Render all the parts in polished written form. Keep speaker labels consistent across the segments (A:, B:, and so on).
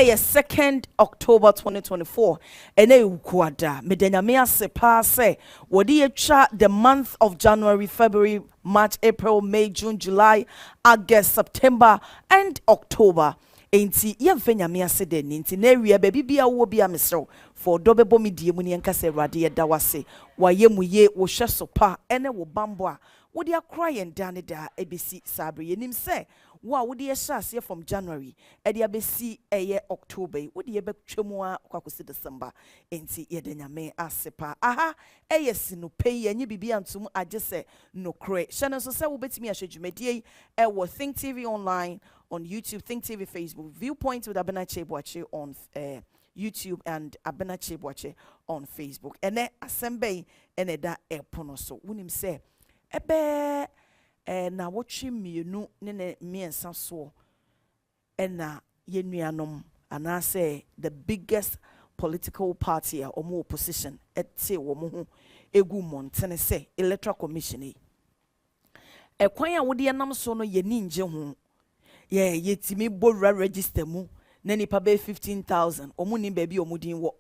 A: 2nd October 2024. Ene ukwada medanyame ase pa se wodi etwa the month of January, February, March, April, May, June, July, August, September, and October. Enti yemfe nyame ase de nti na ewia ba bibia wo bia mesrew for dobebo medie mu ne nka se Awurade ye da wase waye mu ye wo hwe so pa ene wo bambo a wo de akra ye ndane da ebesi sabre yenim se wo a wo de ye from January e de abesi eye October wo de ye betwemu a kwakosi December enti ye de nyame ase pa aha eye sinu pei enye bibia ntum age se no kre hye so se wo betimi ahwedwumadie e wo Think TV online on YouTube, Think TV, Facebook, Viewpoint with Abena Chebwache on YouTube and Abena Chebwache on Facebook. Ene asembe ene da epono so. Wunim se ebe na wochi mienu ne miensa so ena yenuanom anase the biggest political party or opposition ete wo mo ho egu montene se electoral commission e. Ekwan a wode nam so no ye ni nje ho. Yeah, yetimi borra register mu na nipa be 15,000 omu ni baby omu din wo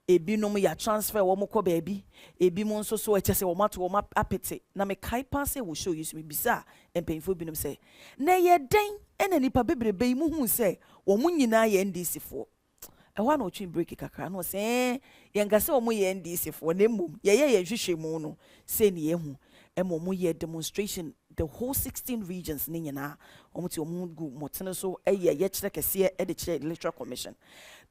A: ebi no mu ya transfer wo mu ko baby ebi mu nso so eche se wo mato wo apete na me kai pass wo show you me bisa empenfo bi no se na ye den ena nipa bebrebe mu hu se wo mu nyina ye NDC fo ehwa na otwi break kakra no se ye ngase wo mu ye NDC fo na mum ye hwehwe mu no se ne ye hu emo mu ye demonstration the whole 16 regions ni nyina omuti omugu motene so eye ye kire kese e de kire electoral commission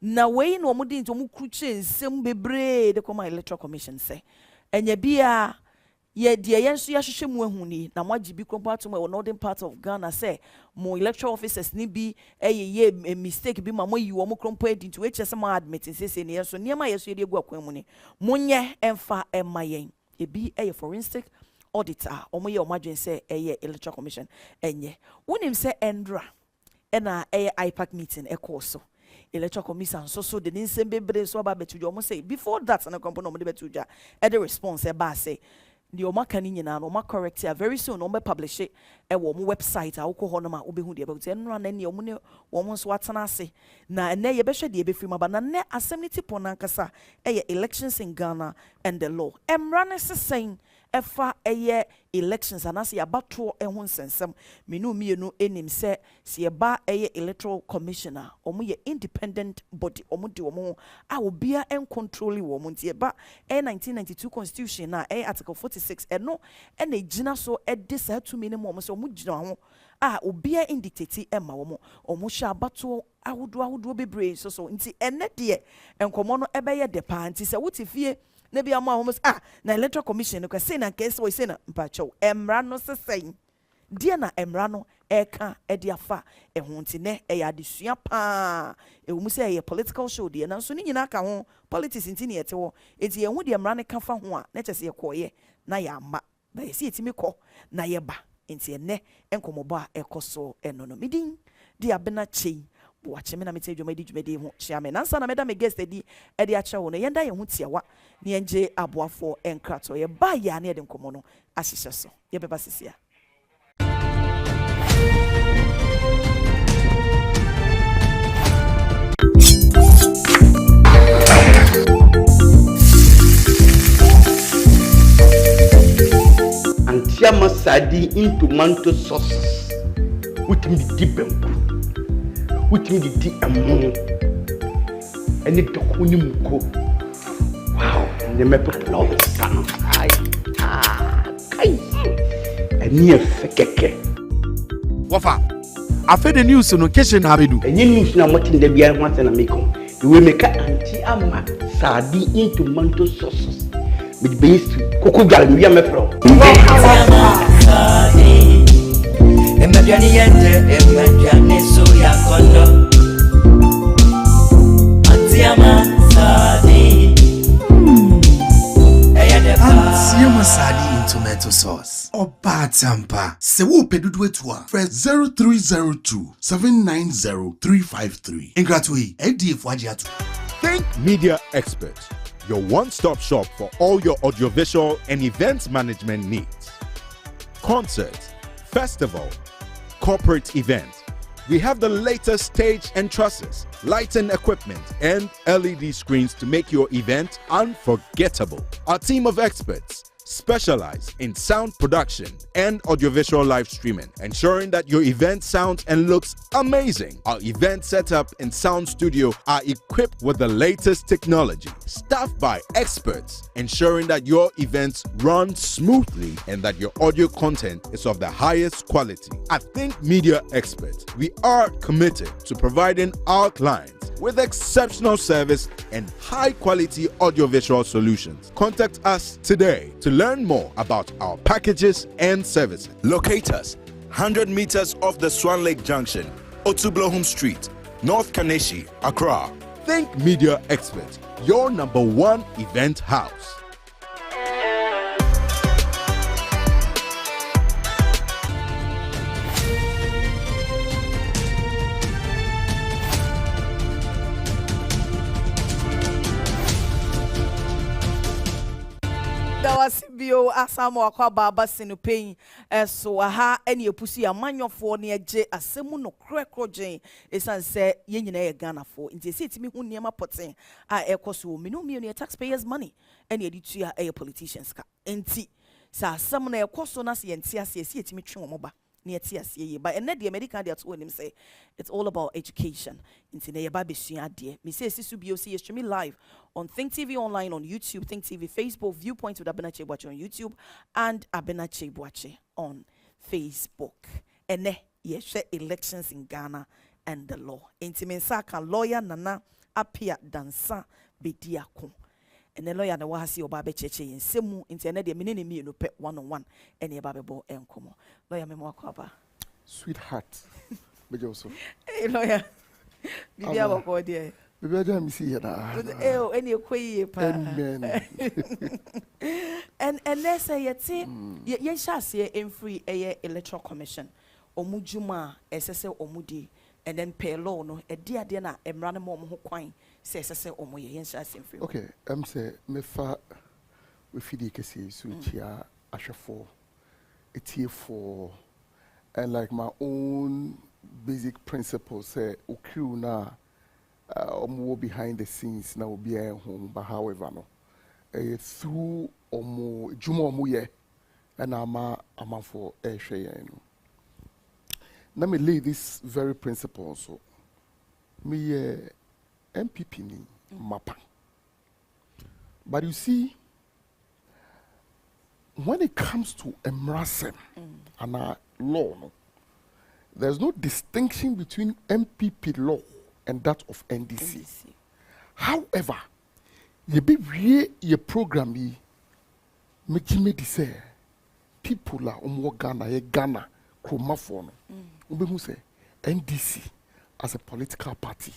A: na we no omudi nti omukruche nsem bebre de koma electoral commission se enya bia ye de ye nso ya hwehwe mu ahuni na moagi bi krompo atom e northern part of Ghana se mo electoral officers ni bi ye mistake bi ma mo yi wo mo krompo edi nti we chese mo admit se ne yeso niam yeso ye de gu akwan mu ni monye emfa emayen ebi eye forensic auditor omoye omadwen se eye electoral commission enye wonim se endra ena eye IPAC meeting ekoso electoral commission so the nsem bebre so ba betujo omo say before that na kompo no mo de betuja e the response e ba say the omaka ni nyina no ma correct ya very soon no be publish e wo mo website a wokọ ho no ma obehu de betu enra na ne omo ne wo mo so atena ase na ene ye behwe de e befiri ma ba na ne assembly tipo na nkasa eye elections in Ghana and the law emra ne sesen efa eye elections anase ya bato ehun sensem menu mienu enim se se ba eye electoral commissioner omo ye independent body omo de omo a obia en control wo mo ntie ba 1992 constitution na article 46 eno ena gina so de sa tu minimum omo se omo gina ho a obia indicate ema omo sha bato ahodo bebre so nti ene de enkomo no ebe ye de pa nti se wotifie na bia ma homes na electoral commission ko say na kese we say na mpacho emra no sesen dia na emra no eka edi afa ehun ti ne e ya desua pa e wo mu say e political show dia na so ni nyina ka ho politics nti ne yete wo enti ehun dia emra ne ka fa ho a na chese ye koye na ya ma ba ye si etimi ko na ye ba enti ene enkomobo a ekoso enono midin dia bena chei watch me na mete dwumadi ho chiame nansa na meda me guest edi acha wo no yenda ye ho tiawa ne enje aboafo enkrato ye ba ya ne de nkomo no ahihye so ye beba sisia
B: Antiama sadi in tomato sauce with me deep with me the among and it only muko. Wow, and the map of love stand on high. A near fekeke.
C: Wafa, I fed the news on occasion have do.
B: And you news now what in the beer once and a meko. You will make anti-ama sadi into manto sauces with base cocoa gallery. I'm a pro.
D: Emadiani soya kondo Antiama sadi
C: Antiama sadi in tomato sauce Oba tampa Se wo pedudu etua Press 0302 790 353 Ingratui ADF wajiatu
E: Think Media Experts, your one-stop shop for all your audiovisual and events management needs. Concerts, festival, corporate events, We have the latest stage and trusses, lighting equipment, and LED screens to make your event unforgettable. Our team of experts specialize in sound production and audiovisual live streaming, ensuring that your event sounds and looks amazing. Our event setup and sound studio are equipped with the latest technology, staffed by experts, ensuring that your events run smoothly and that your audio content is of the highest quality. At Think Media Experts, we are committed to providing our clients with exceptional service and high-quality audiovisual solutions. Contact us today to learn more about our packages and services. Locate us 100 meters off the Swan Lake Junction, Otublohum Street, North Kaneshi, Accra. Think Media Experts, your #1 event house.
A: That was bio asamo akwa baba sinupain so aha ene epusi amanyofo ne agye asemu no krekrogen esan se ye nyina ye Ghana fo nti ese timi hu niema poten a ekoso me no me taxpayers money ene editua e politicians ka nti sa asem na ekoso na se yenti ase ese timi twe omo ba ne yeti ase ye ba ene de medical de to him say it's all about education nti na ye ba besua ade me say ese su bio see streaming live on Think TV online on YouTube, Think TV Facebook, Viewpoint with Abena Chebwache on YouTube, and Abena Chebwache on Facebook. And yes, elections in Ghana and the law. Intimensaka lawyer Nana appear dansa bediako. And the lawyer na wahasi obabe cheche in semu internet de minini mi no pe 1-on-1 and yababe bo enkomo. Lawyer memo akwaba.
F: Sweetheart. Bejoso.
A: Hey lawyer. Bibia bako there.
F: Baby, I don't see it.
A: Any
F: Amen.
A: And let's say ye shall in free electoral commission. Omujuma SSL omudi and then pay law no a dear dinner and run a mom who quine says SSL omoye yen shall free.
F: Okay, say me fa we feed the switch here for it's here for and like my own basic principles say oku na more behind the scenes now be at home, but however, no, through more Juma Muye and I'm for a share. Let me lay this very principle so me MPP ni mapa. But you see, when it comes to emrasem and our law, no, there's no distinction between MPP law and that of NDC. However, you be real your program be making me say people are Ghana chromafon. Who say NDC as a political party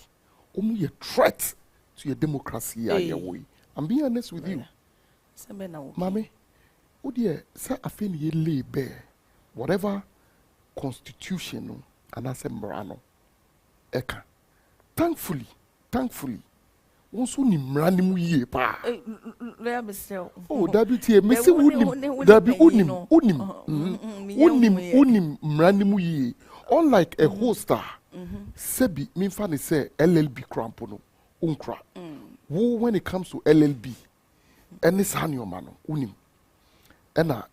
F: a threat to your democracy your way. I'm being honest with you. Mommy, oh dear, sir, I feel ye lay bare whatever constitution and as a morano eka. Thankfully, also ni mrani mu ye pa. Oh, Dabi me se unim mrani mu ye. Unlike a hoster, sebi minfani say LLB crampono unkra. When it comes to LLB, any sanyo mano unim. Ena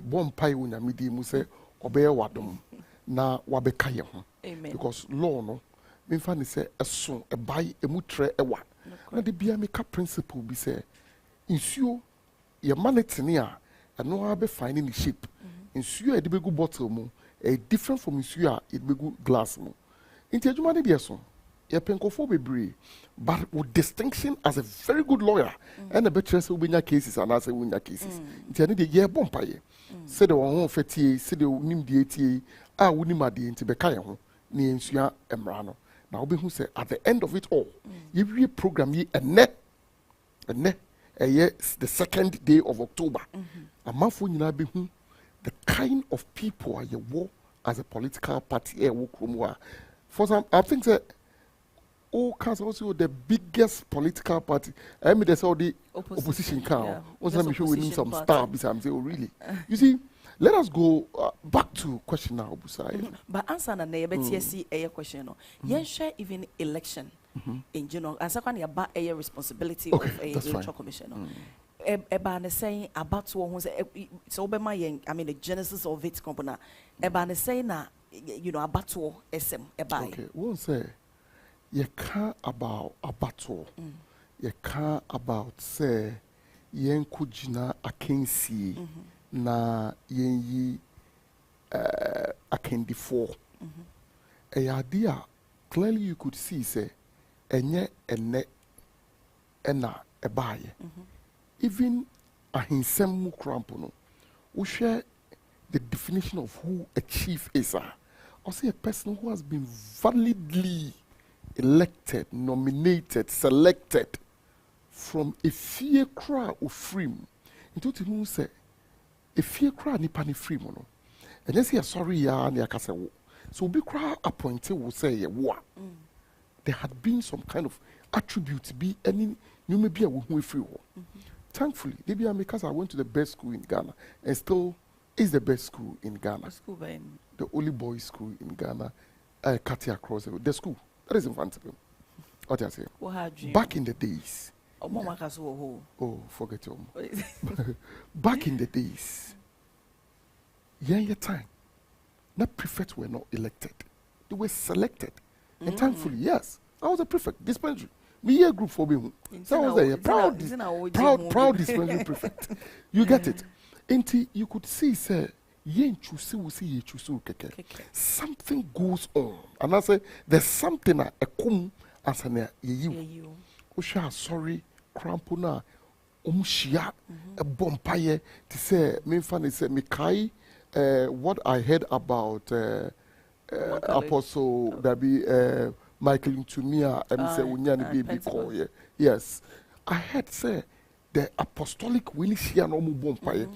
F: bon pai unya midi mu say obeye wadom na wabeka ye ho. Because law no me fa ni say eso e bai emutre ewa na de bia me ka principle bi say insuo ye manetene a eno ha be fine ni shape insuo e de begu bottle mu e different from insuo a e de begu glass mu inti adwuma de bia so ye penkofo bebre but with distinction as a very good lawyer and a better say ubenya cases and as unya cases inti ani de ye bompa ye say de won ho fatie say de nim de etie a wonim ade inti be ka ye ho ni insuo emra no. Now, who say at the end of it all, if we program ye a year, the 2nd day of October, a month when you be the kind of people are you war as a political party for some, I think that all kinds also the biggest political party. I mean, there's all the opposition count. Also, I'm sure we need some star. I'm saying, oh, really? You see, Let us go back to question now, Busai.
A: But answer na see a question no. Share even election in general. And second about a responsibility of a electoral commission. No. Eba saying about who say so be my I mean the genesis of it company. Eba saying na about SM eba.
F: Okay, won't say you can't about battle. You can't about say yen kujina akensi na yen yi akendi for. A idea clearly you could see say enye ene ena ebaye. Even a hinsem mu krampono. We share the definition of who a chief is. Or say a person who has been validly elected, nominated, selected from a fear crowd of free. Into the moon say a fear crowd ni pani free mono. And then say sorry ya ni akase. So be crowd appointed will say wa. There had been some kind of attribute be any you may be a who free. Thankfully, because I went to the best school in Ghana and still is the best school in Ghana.
A: School
F: the only boys' school in Ghana, Katia across the school. That is infantile. What I say? Back in the days. Oh, forget it. Back in the days, your time, not prefects were not elected. They were selected. And thankfully, yes, I was a prefect, dispensary. Me a group for me. So I was a proud dispensary prefect. You get it? Until you could see, sir, something goes on. And I say, there's something a kum as an you. Usha, sorry, crampona, umshia, a bompaye, to say, me funny say, me kai, what I heard about Apostle, that be, Michael Ntumia and say Unyani baby call yes. I had say the apostolic Willie Shia no bompaye.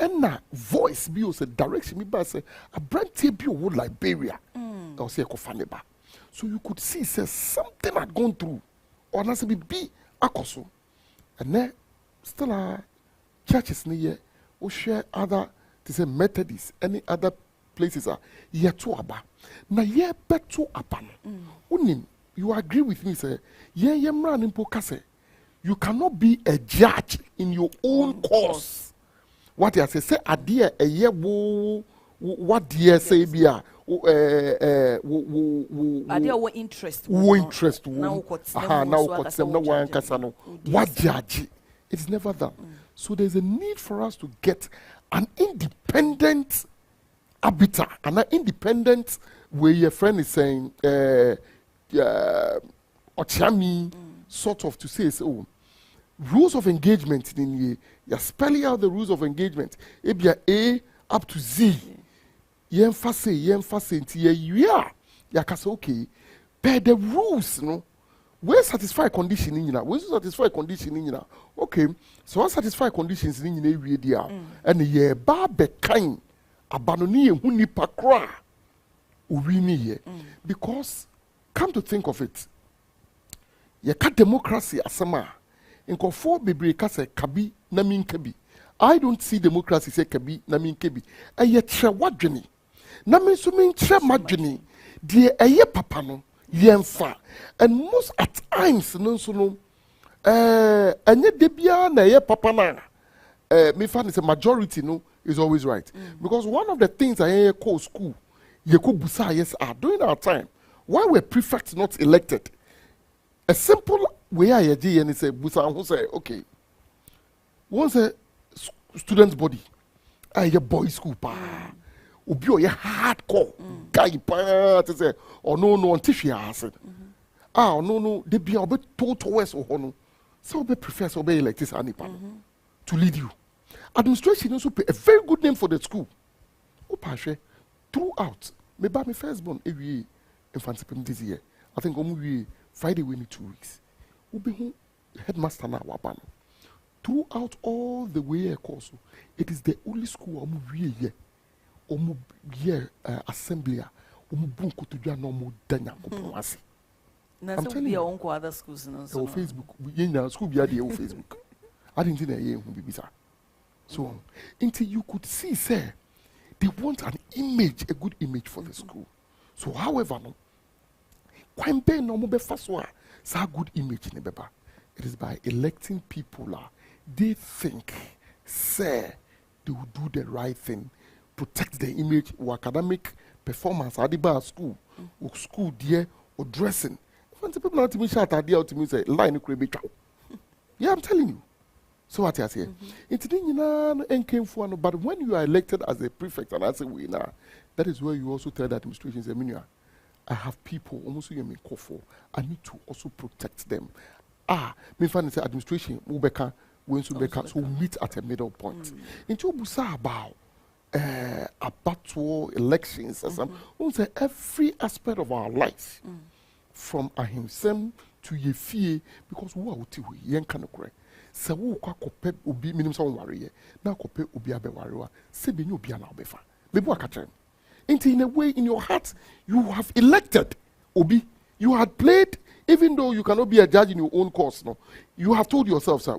F: And na voice be also direction me by say a brand tape would Liberia. Or say Kofaneba. So you could see say something had gone through. Or not be akoso. And then still churches near or share other to say Methodists, any other places are yet to aba. Na ye beto apan. Unim, you agree with me, sir? Ye man in pokase. You cannot be a judge in your own cause. What I say idea a year what dear say be
A: idea what interest.
F: Now one casano. What judge? It's never done. So there's a need for us to get an independent arbiter, an independent where your friend is saying Ochami sort of to say so rules of engagement in you're spelling out the rules of engagement. Ebia A up to Z. Yemfase into yeah. Okay. But the rules, no. Where satisfy condition in you where satisfy condition in you okay. So unsatisfied conditions in you and ye barbe kind abanoni who nipa kra uwini here because come to think of it ye ka democracy asama inko for bebre ka say kabi na min kabi. I don't see democracy say kabi na min kabi eye tre wadwene na min so min tre madwene de eye papa no yemfa and most at times no so no enye de bia na eye papa na me find is a majority no is always right because one of the things I call school Busa, yes, during our time, why were prefects not elected? A simple way I did and say Busa who say, okay, once a student's body, a boys' school pa, ubi a hardcore guy pa to say, or no, until she asked. No, they be a bit total west or no. So be professor obey like this anipa to lead you. Administration also pay a very good name for the school. Throughout, me buy my firstborn every infant this year. I think we Friday we need 2 weeks. We be headmaster now wabano. Throughout all the way course, it is the only school we here. Here assembly. Bunko to do no danya kompromasi.
A: I'm telling you, your uncle other schools no.
F: Facebook, you school be there Facebook. I didn't think that here be bizarre. So until you could see, say, they want an image, a good image for the school. So, however, no, kwambe no mo be faswa sa good image ne beba. It is by electing people they think, say, they will do the right thing, protect the image, or academic performance, adiba school, or school dear, or dressing. When the people not to me shout at the to me say, line yeah, I'm telling you. So what I say? It didn't came for no, but when you are elected as a prefect and as a winner, that is where you also tell the administration, say, I have people almost you mean call for. I need to also protect them. Me find say administration Ubeka when so meet at a middle point. Into busa about elections and some say every aspect of our life from ahimsem to yefie because who are uti yen kan okre. Se wo kwa kope obi minim so worry na kope obi abeware se be obi na obefa. Maybe waka in a way in your heart you have elected obi. You had played. Even though you cannot be a judge in your own course, no, you have told yourself, sir,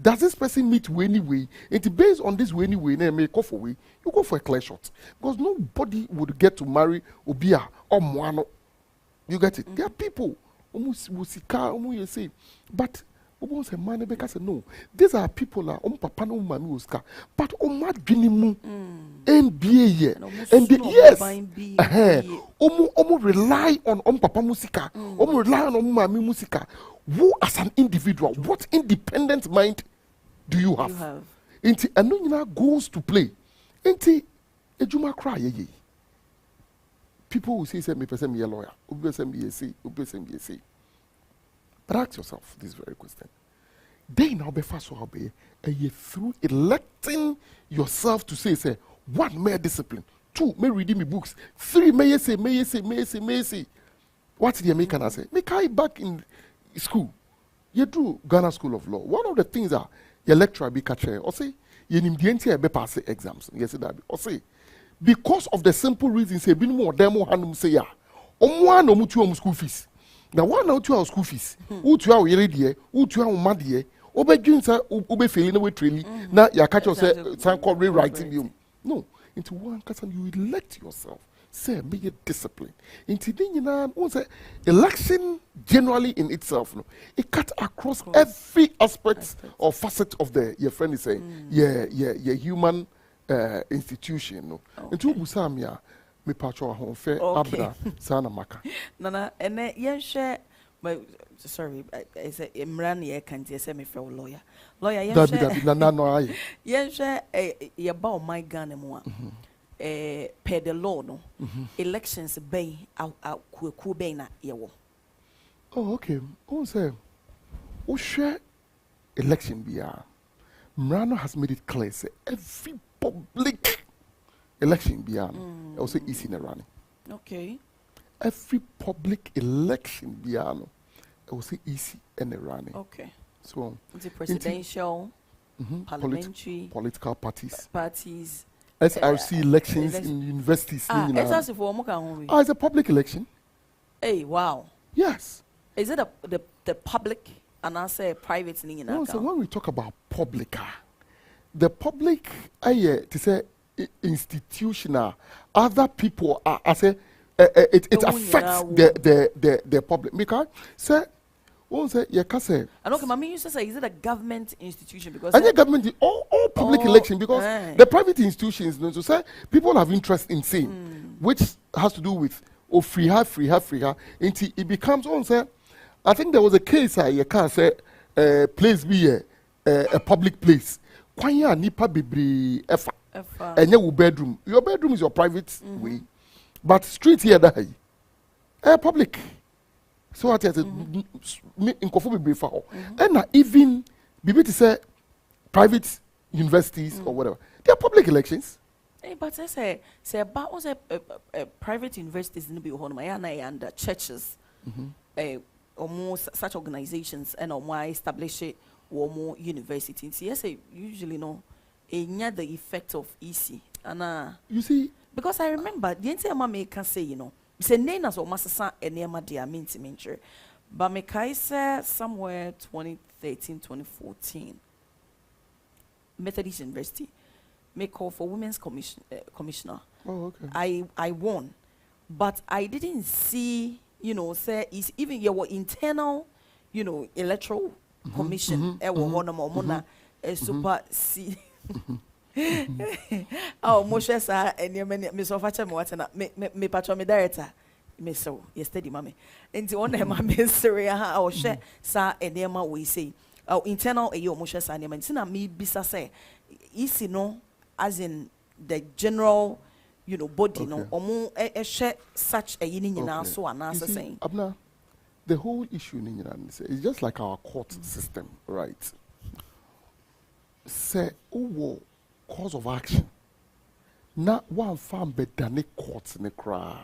F: does this person meet way? It's based on this way, may go for way, you go for a clear shot. Because nobody would get to marry Obia or Moano. You get it? There are people almost you say, but almost a man because no, these are people papa no mami uska, but madwinimu NBA and yes rely on papa musica, rely on mami musica. Who as an individual, what independent mind do you have? Inti anonyina goes to play. Inti ejuma cry ye. People will say me person be a lawyer, obi person be a say. But ask yourself this very question. They now be fast so be through electing yourself to say one, may discipline, two, may reading me books, three, may say. What did the American say? Make I back in school. You do Ghana School of Law. One of the things that your lecturer be catch or say you need the be pass exams. Yes, that or say because of the simple reason say been more demo hand say ya. One no mutu school fees. Now one out to our school fees. Who to our year, who to our money, obey sir, obey feeling away trailing. Now you catch yourself some called rewriting you. No, into one case and you elect yourself. Say be a discipline. Into the election generally in itself, no, it cut across every aspect or facet of the your friend is saying, yeah, human institution. No, into Busamia. Me pacho home fair abra sana maka
A: nana ene yen share sorry I say imran ye kan say me fair lawyer yen
F: dabi nana no aye
A: yen share ye ba o my Ghana mu a per the law no elections ben ku ben na ye wo.
F: Oh okay who say who share election bia Mrano has made it clear say every public election beyond, I will say easy in the running.
A: Okay.
F: Every public election beyond, I will say easy in the running.
A: Okay.
F: So
A: the presidential, parliamentary,
F: political parties,
A: SRC
F: elections in universities.
A: SRC for
F: it's a public election.
A: Hey, wow.
F: Yes.
A: Is it the public and I say private?
F: No, so when we talk about public, the public, to say. Institutional, other people are I say it affects the public because say won't say you can say
A: and okay mama used to say is it a government institution because
F: and government all public election because the private institutions so say people have interest in saying which has to do with free her until it becomes on say I think there was a case you can say place be a public place kwanya nipa bebre efa and your bedroom. Your bedroom is your private way. But street here that public. So what I said in Kofu be for. And even be to say private universities or whatever. They are public elections.
A: Hey, but I say about was a private universities in the home and churches or more such organizations and or why establish it or more universities. Yes, usually no. The effect of EC and
F: you see
A: because I remember the entire mama can say say nenas or masasa and near my dear mean to mention but me say somewhere 2013 2014 Methodist University make call for women's commissioner.
F: Oh, okay.
A: I won, but I didn't see, say is even your internal, electoral commission. Super see. Oh, Moshe sa and Miss Ofacha Mwatana, me patron me director. Miss so yesterday, mammy. And on them, my mystery, our share, sa and Yama, we say, our internal a yo Moshe sa and Sina me bisa say, easy no, as in the general, body, no, or more a share such a yin in so an answer saying.
F: Abna, the whole issue in is just like our court system, right? Say, oh, cause of action. Not one farm better than the courts in the cry.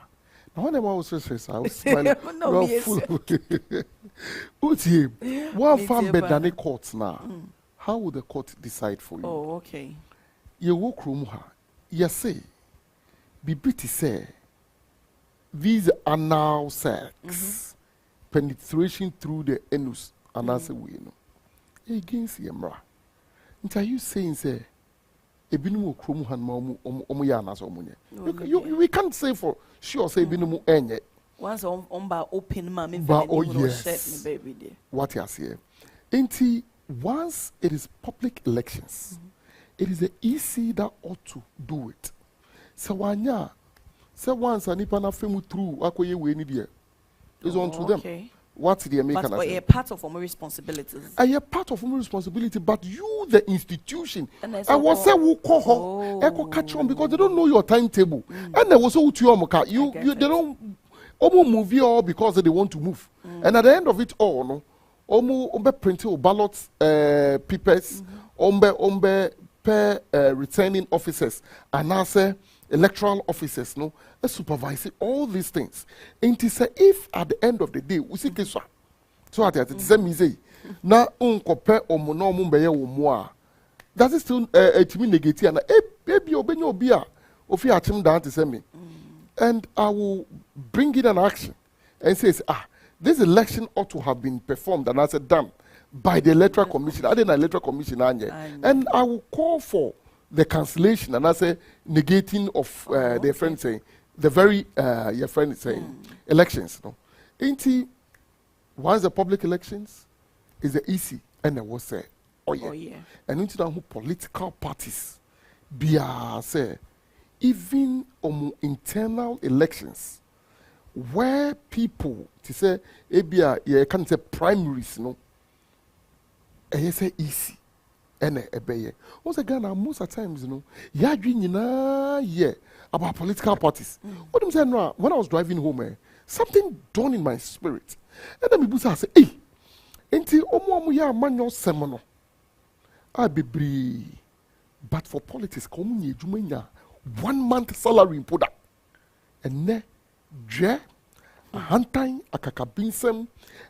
F: Now, when I was stressed, I was smiling.
A: No,
F: full of one farm better than the courts now. How would the court decide for you?
A: Oh, okay.
F: You walk room, you say, be pretty say, these anal sex, penetration through the anus, and answer we know. Against Yamra. Are you saying, say, Ebinu Krum Han Omuyanas Omunya? We can't say for sure, say Ebinu Enye.
A: Once on by open mammy,
F: oh yes, baby. What you say? Ain't once it is public elections, it is the EC that ought to do it. So wanya, say once a nipana femu through, akoye we need here. It's on to them. What's the American?
A: But a part of our responsibilities.
F: A part of our responsibility, but you, the institution, I was say we call her, echo catch on because they don't know your timetable, and there was you they don't almost move you all because they want to move, and at the end of it all, no, almost printing ballots, papers, per returning officers, and now say electoral officers, no, supervising all these things. And to say if at the end of the day we see this one, so at the same say na compare omo mumbe mo that is still to me negative and baby obenyo obia ofi achim down to say me, and I will bring in an action and says this election ought to have been performed and I said done by the electoral commission. I didn't electoral commission and I will call for the cancellation and I say negating of their friend saying the very your friend is saying elections. No, ain't he? Once the public elections is the EC and there was say and into the political parties be say even internal elections where people to say you can't say primaries no and you say EC. Once again, most of the times, you're doing about political parties. What I'm saying now, when I was driving home, something dawned in my spirit. And then I say, hey, enti omo ya manyo semono. I be brave. But for politics, come ye jumenya 1 month salary in Poda. And ne je a hunting a kakabinsem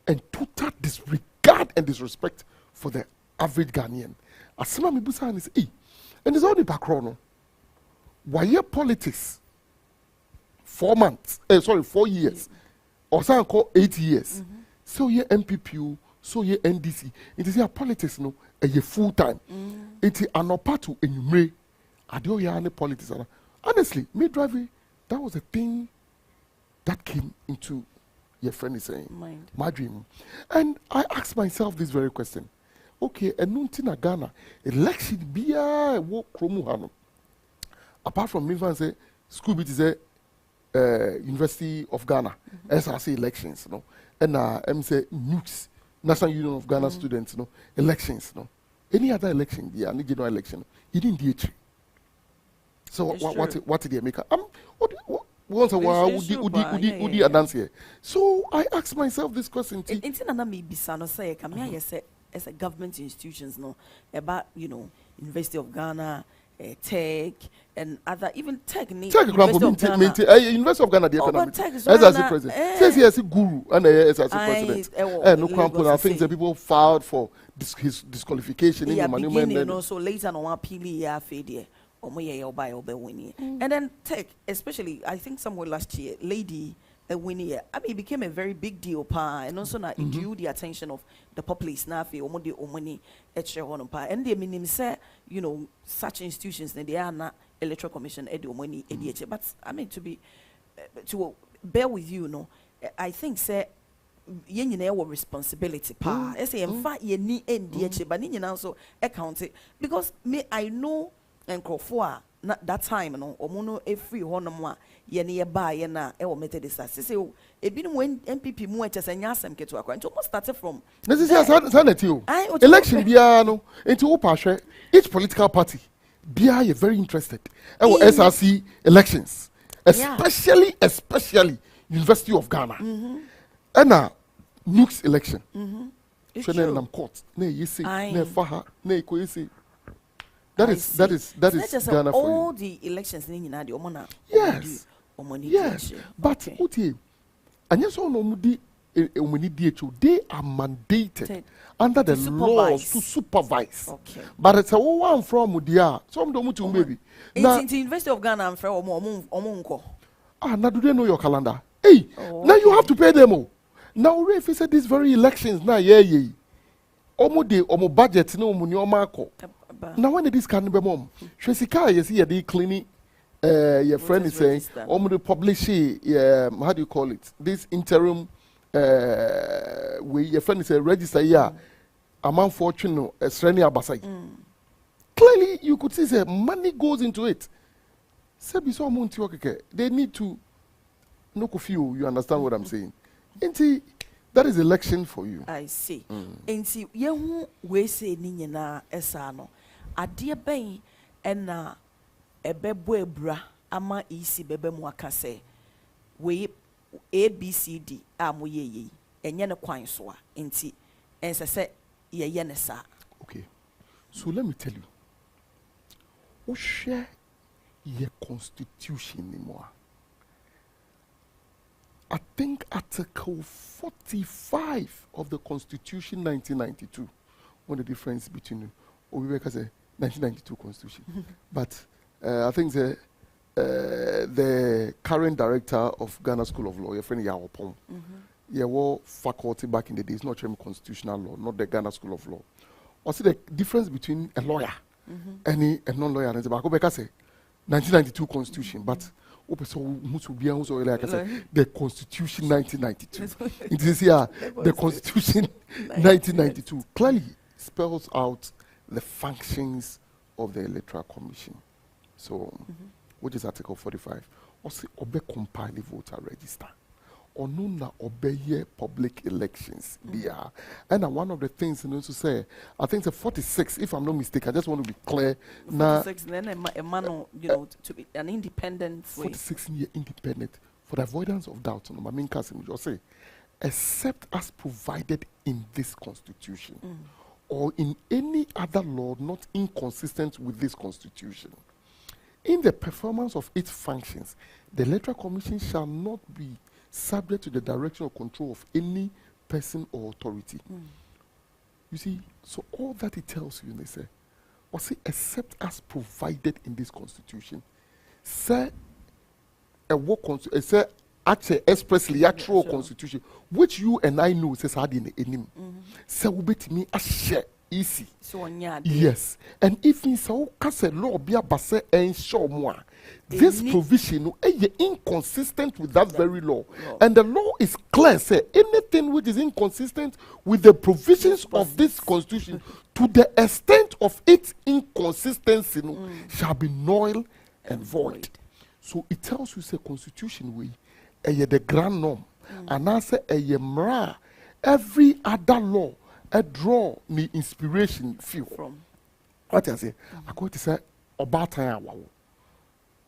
F: and total disregard and disrespect for the average Ghanaian. Asema mi busa is and it's all the background. Why politics 4 months? 4 years, or some call 8 years. So ye MPPU, so ye NDC. It is your politics no, a ye full time. It is an opatu enumerate. Adio ya ane politics. Honestly, me driving, that was a thing that came into your friend is saying my dream, and I asked myself this very question. Okay, and nuntina Ghana election biya wo kromu hano. Apart from me say school bit is University of Ghana SRC elections, no, and say NUCS National Union of Ghana students, no, elections, no. Any other election, any general election, he didn't do it. So what did they make? Once a while, would you announce here? So I asked myself this question.
A: As a government institutions, no, about University of Ghana, Tech, and other even Tech.
F: University of Ghana, as a president, says he has a guru and as a president. No crampon. I think the people filed for his disqualification in the monument.
A: So later on, one PEI failure. And then Tech, especially, I think somewhere last year, lady winning year. I mean, it became a very big deal, and also now it drew the attention of the populace. Now, for money, extra one pa, and the minimum say, such institutions, they are not electoral commission, money, but I mean to bear with you, I think say. Yen responsibility pa. I say in fact ye ni NDH, but ni also account it because me I know and for that time omono e free honomwa ye ne ba ye na e wo method this say e bi no MPP mu eche say nyasem keto akwa nti almost started from
F: this is sanity election bia no into wo pahwe each political party bia you very interested e wo SRC elections especially University of Ghana Anna Nukes election. Nam court. Ne yesi. Ne faha. Ne koyesi. That is Ghana for you.
A: All the elections in the omona.
F: Yes. But uti. Anya so no mudi omoni DHO. They are mandated under the laws to supervise.
A: Okay.
F: But it's a one from mudia. Some do mutu maybe.
A: Now the University of Ghana and for omonko.
F: Now do they know your calendar? Hey, now you have to pay them all. Now, if you said these very elections, now, omo budget, no money, omo now, when this can be mom, Shesika, you see, a cleaning, your friend is saying, omo the publish, how do you call it? This interim, where your friend is a register, amount fortune, a Sreni Abasai. Clearly, you could see, say, money goes into it. They need to, no confuse, you understand what I'm saying? That is election for you.
A: I see. Inti yehu we say ni nyina esa no. Ade ben na ebebo ebra ama isi bebe mu aka se we ABCD amoye yi. Enye ne kwan so a. Inti ense se ye ne sa.
F: Okay. So let me tell you. O share your constitution ni mo. I think Article 45 of the Constitution 1992, what the difference between Obibeka say 1992 Constitution, but I think the current director of Ghana School of Law, your friend Yawopong, your faculty back in the days, not constitutional law, not the Ghana School of Law. What's the difference between a lawyer and a non-lawyer? And Obibeka say 1992 Constitution, but the Constitution 1992. It is here, the Constitution 1992 clearly spells out the functions of the Electoral Commission. So, which is Article 45. Also, obe compile voter register. Or no na obey public elections. And one of the things to say, I think the 46, if I'm not mistaken, I just want to be clear.
A: 46, then a man, to be an independent.
F: 46 year independent for the avoidance of doubt. No, I mean, just say, except as provided in this constitution or in any other law not inconsistent with this constitution. In the performance of its functions, the Electoral Commission shall not be subject to the direction or control of any person or authority. You see, so all that it tells you, they say, or say, except as provided in this constitution, say a work say actually expressly actual constitution, which you and I know says had in the enemy. Say we bet me a share easy.
A: So
F: yes, and if in so case law be a basse and show more. This provision is inconsistent with that very law. And the law is clear, say anything which is inconsistent with the provisions of this constitution to the extent of its inconsistency shall be null and void. So it tells you say constitution way the grand norm and I say mra every other law a draw the inspiration feel from what I say I go to say about time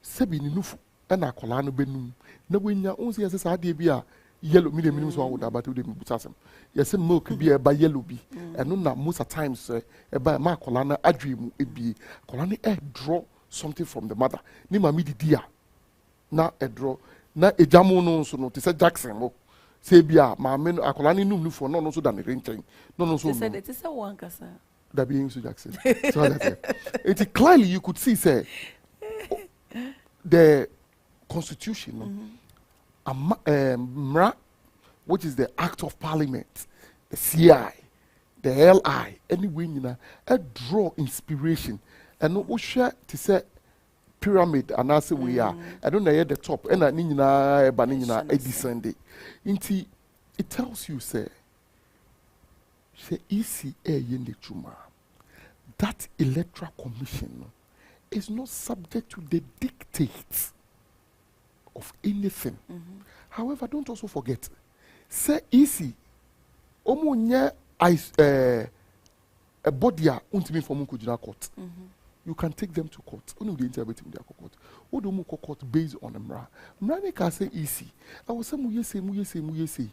F: sebi ni nufu na akola no benum na wenya onse yese sa de bi a yellow me minimum so would about dem butasem yese milk bi e ba yellow bi eno na most of times e ba ma akola na adwemu e bi akola na draw something from the mother ni mami didi a na draw na ejamu no so no te say Jackson mo say bi a ma me akola ni num nufu no so da ne renchen no so
A: they said one kasa
F: that being so Jackson so that it clearly you could see say the constitution MRA, which is the Act of Parliament, the CI, the LI, anyway, a draw inspiration. And no share to say pyramid, and I say we are. I don't know at the top, and I nina banina a descending. It tells you, say easy a chuma. That electoral commission is not subject to the dictates of anything. However, don't also forget, say easy. Omunye a body untimi from Kujina court. You can take them to court. Only the interpret in their court. Odomu court based on MRA. MRA can say easy. I will say muyese.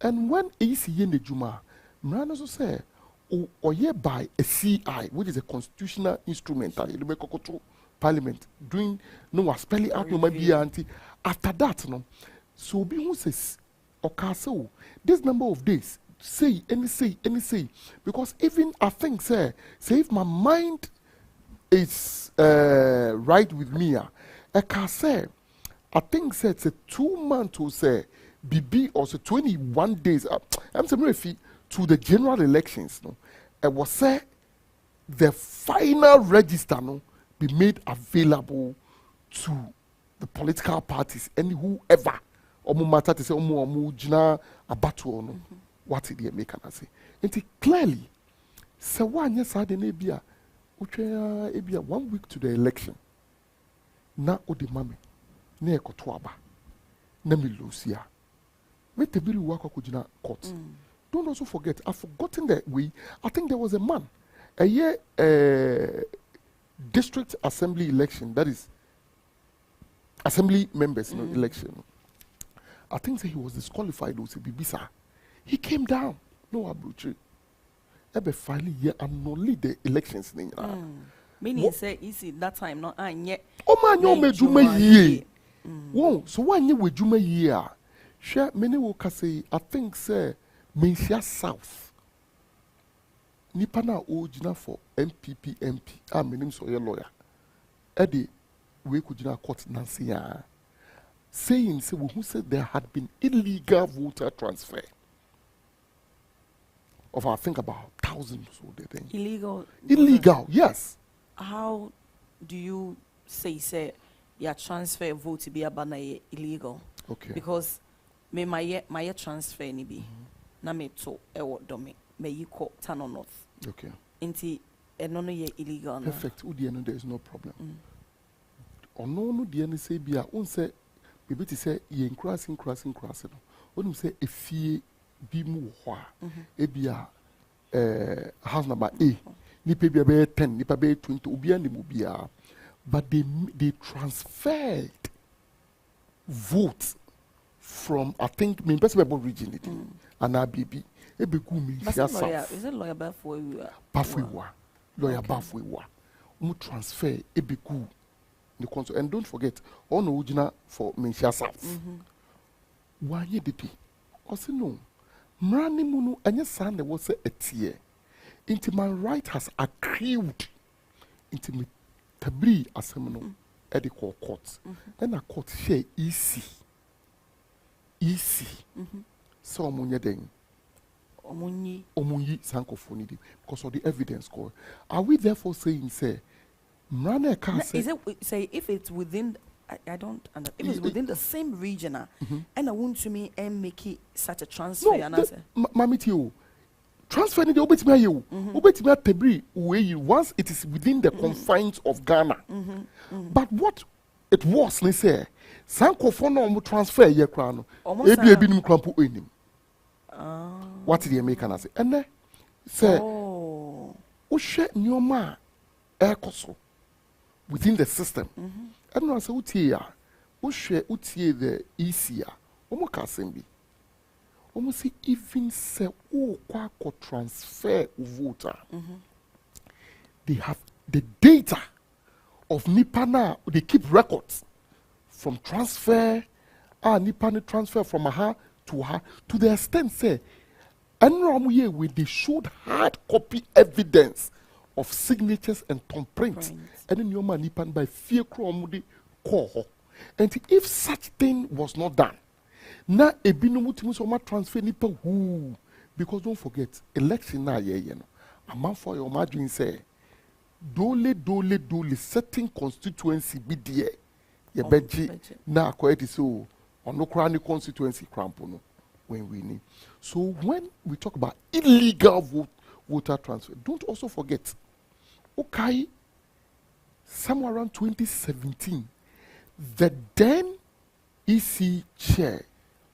F: And when easy yen the Juma, MRA also say or by a CI, which is a constitutional instrument, Parliament doing no spelling out no maybe anti. After that, no. So be who says or castle this number of days. Say, because even I think, say if my mind is right with me, I can say, I think, say it's a 2 month or say, BB or say 21 days. I'm saying to the general elections, no, I was say the final register, no, be made available to the political parties and whoever. Omu matter to say omu jina abatu no. What did they make an say? And clearly, so 1 year side in Abia, Abia 1 week to the election. Na odi mame, ne ekotwaba, na mi Lucia. Wait the bill work kujina court. Don't also forget, I've forgotten that I think there was a man, a year district assembly election, that is assembly members election. I think that he was disqualified with Bibisa. He came down. No abruchi. Ebe finally year and only the elections.
A: Meaning say easy that time no anye.
F: Oh man, you me jume ye. Whoa, so 1 year with jume year. Share many will say I think say Mensia South. Nipana ojina for MPP MP. Ah, my name so your lawyer. Eddie, we could court Nancy. Saying say who said there had been illegal voter transfer. Of I think about thousands or the thing. Illegal, yes.
A: How do you say your transfer vote to be about illegal?
F: Okay.
A: Because me my transfer ni bi na me to ewo domi me yiko tano north.
F: Okay.
A: Inti eno no ye illegal.
F: Perfect. Udieno there is no problem. Ono no die ne say bia un say bibi ti say ye crossing no. Onu say efie bi mu ho a ebia house number A nipa bia be 10 nipa be 20 obi and mu bia, but they transferred votes from I think me person be region it and abibi ebegu me
A: sia south. Is it lawyer
F: Bafwewa lawyer Bafwewa transfer ebegu the console. And don't forget all no original for Mensia South. Why ye DP? Also no. Mrani munu anya san there was a tier. Into my right has accrued into me tabri asemno edical court. And a court share easy. So omunye den. Omunyi sankofoni because of the evidence call. Are we therefore saying say Mrane can say
A: is it say if it's within I don't understand. If it's within the same region, and I want to me and make it such a transfer.
F: No, Mamiti, transfer the obetime you. Obetime tebri way once it is within the confines of Ghana. But what it was, they say, Sanko for no transfer ye crown. Ebi nim krampo enim. What did they make an say? And say, oh, she nyoma ekoso within the system. I don't know say utia. Share utie the easier. Omo kasembi. Omo see even say kwa transfer voter. They have the data of Nipana. They keep records from transfer. Nipana transfer from her to the extent say. And when they showed hard copy evidence of signatures and thumbprints. And then your man by fear chromody call. And if such thing was not done, na ebinom mutimi so ma transfer nipa who, because don't forget election na ye no amanfo your margin say dole certain constituency be there ye beji na akwati so ono kra ni constituency crampo no when we need. So when we talk about illegal voter transfer, don't also forget okay, somewhere around 2017 the then EC chair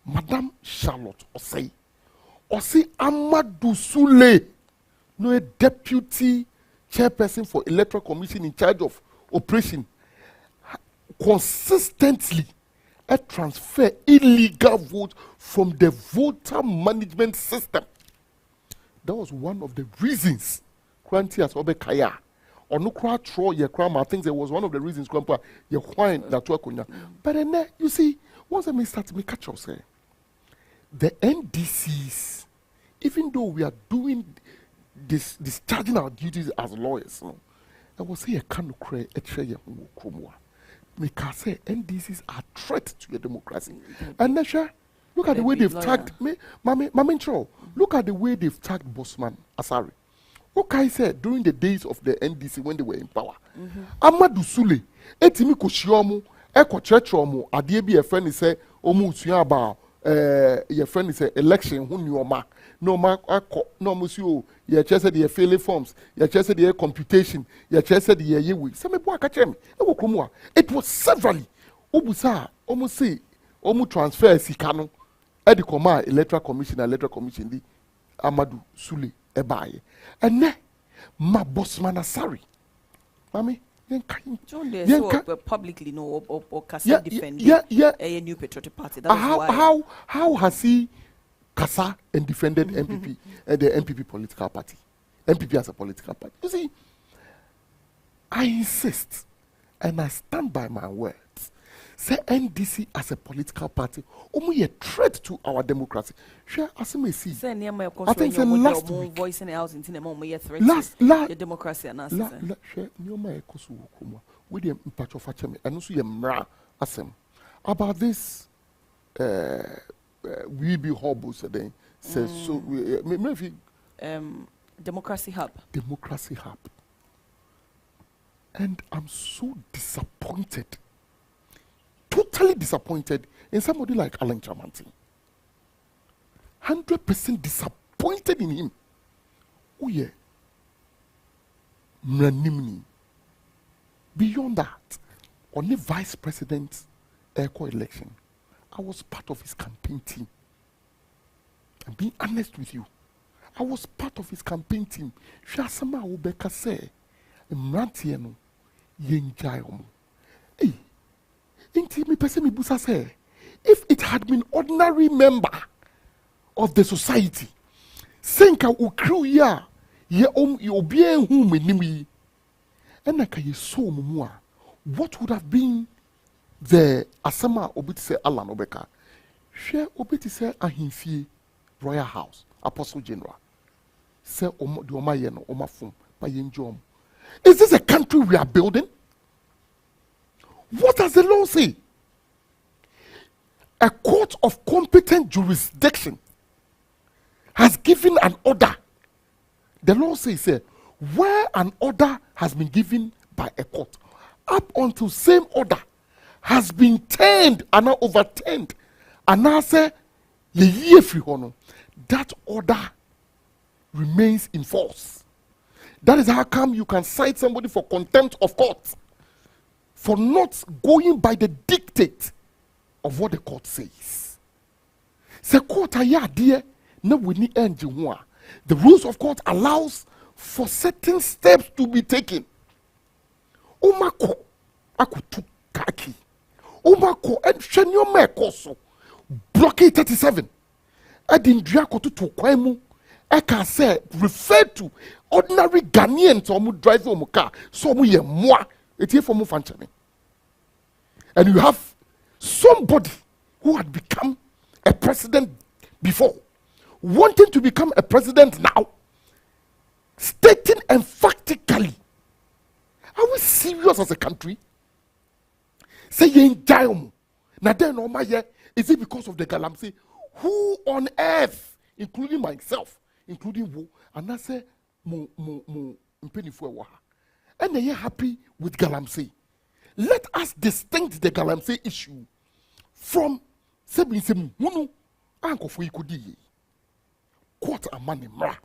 F: Madame Charlotte Osei Amadou Soule, no a deputy chairperson for electoral commission in charge of operation, consistently transfer illegal vote from the voter management system. That was one of the reasons Kranti as Obekaya or no crowd throw your crime. I think there was one of the reasons Grandpa your wine that work on. But then you see, once I start to make catch up, say the NDCs, even though we are doing discharging our duties as lawyers, no, I will say I can't create a chair. We can say NDCs are threat to your democracy. And Nesha, look at the way they've tagged me, Mami, look at the way they've tagged Bosman Asari. Okay, said during the days of the NDC when they were in power, Amadou Soule, etimi koshiomu, eko chechomu, adiebi a friend is say, omu tuyaba, your friend is a election, who knew ma, no ma, no monsieur, your chest the failing forms, your chest the computation, your chest the yewe, some boy catchem, it was severally, Obusa, almost say, omu transfer sikano, Edikoma, electoral commission, the Amadou Soule. Ebaye. And ne ma Bosman Asari. Mami,
A: publicly no or Kasa defending a new patriotic party.
F: How has he Kasa and defended MPP and the MPP political party? MPP as a political party. You see, I insist and I stand by my words. Say NDC as a political party, only a threat to our democracy. Share as you may see. I think the last week,
A: voicing out in the threat to democracy and us.
F: Share Nioma Ekosu Kuma with the impact of Acheme and also Yemra Asem about this. We be hobbles then says so. Maybe
A: Democracy Hub.
F: Democracy Hub. And I'm so disappointed. Totally disappointed in somebody like Alan Chamanti. 100% disappointed in him. Oh yeah. Mranimni. Beyond that, on the vice president election, I was part of his campaign team. I'm being honest with you. I was part of his campaign team. Shasama Ubeka say, Mrantieno, Yenjayomo. Hey. If it had been ordinary member of the society, Senka ukruya ye obie hu menimi, and I can so mumua. What would have been the Asama obiti se Alan Obeka? Share obiti se ahimfie Royal House, Apostle General. Se omo di oma yeno oma fum pa yenjom. Is this a country we are building? What does the law say? A court of competent jurisdiction has given an order. The law says where an order has been given by a court, up until same order has been turned and now overturned, and now say that order remains in force. That is how come you can cite somebody for contempt of court, for not going by the dictate of what the court says. The court dear, no we need the rules of court allows for certain steps to be taken. Omako akutu kaki. Omako and shenyo mekoso. Blockade 37. Adindria kotu to kwemu. I can say refer to ordinary Ghanaians or mu drive mu car. So mu ye moi. It's here for mu functioning. And you have somebody who had become a president before, wanting to become a president now, stating emphatically, are we serious as a country? Say yen jayomu, Now then, oh my, is it because of the galamsey? Who on earth, including myself, including who, and I say, mo mpeni fuwa, and they are happy with galamsey. Let us distinct the galamsey issue from sebi nsemu hunu anko fu ikudi. Court a man mra.